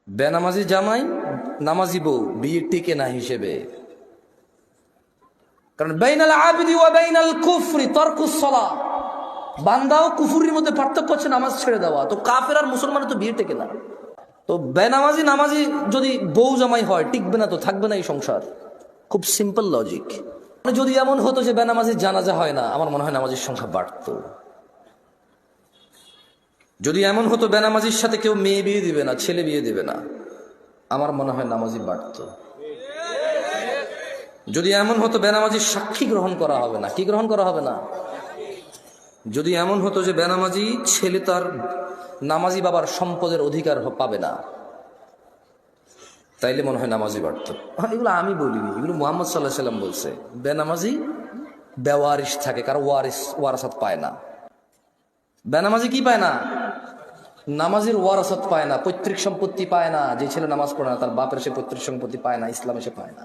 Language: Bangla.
বেনামাজি জামাই নামাজি বউ বিয়ে টিকে না হিসেবে, কারণ বাইনাল আবিদি ওয়া বাইনাল কুফরি তারকুস সালাহ, বান্দা ও কুফরির মধ্যে পার্থক্য হচ্ছে নামাজ ছেড়ে দেওয়া। তো কাফের আর মুসলমানের তো বিয়ে টেকে না। তো বেনামাজি নামাজি যদি বউ জামাই হয় টিকবে না, তো থাকবে না এই সংসার। খুব সিম্পল লজিক। যদি এমন হতো যে বেনামাজির জানাজা হয় না, আমার মনে হয় নামাজির সংখ্যা বাড়তো। যদি এমন হতো বেনামাজির সাথে কেউ মেয়ে বিয়ে দিবে না, ছেলে বিয়ে দিবে না, আমার মনে হয় নামাজি বাড়তো। যদি এমন হতো বেনামাজির সাক্ষী গ্রহণ করা হবে না, কি গ্রহণ করা হবে না, যদি এমন হতো যে বেনামাজি ছেলে তার নামাজি বাবার সম্পদের অধিকার পাবে না, তাইলে মনে হয় নামাজি বাড়তো। এগুলো আমি বলিনি, এগুলো মুহাম্মদ সাল্লাল্লাহু আলাইহি সাল্লাম বলছে। বেনামাজি বেওয়ারিশ থাকে, কারো ওয়ারাসাত পায় না। বেনামাজি কি পায় না? নামাজের ওয়ারাসাত পায় না, পৈতৃক সম্পত্তি পায় না। যে ছেলে নামাজ পড়ে না তার বাপের সে পৈতৃক সম্পত্তি পায় না, ইসলামে সে পায় না।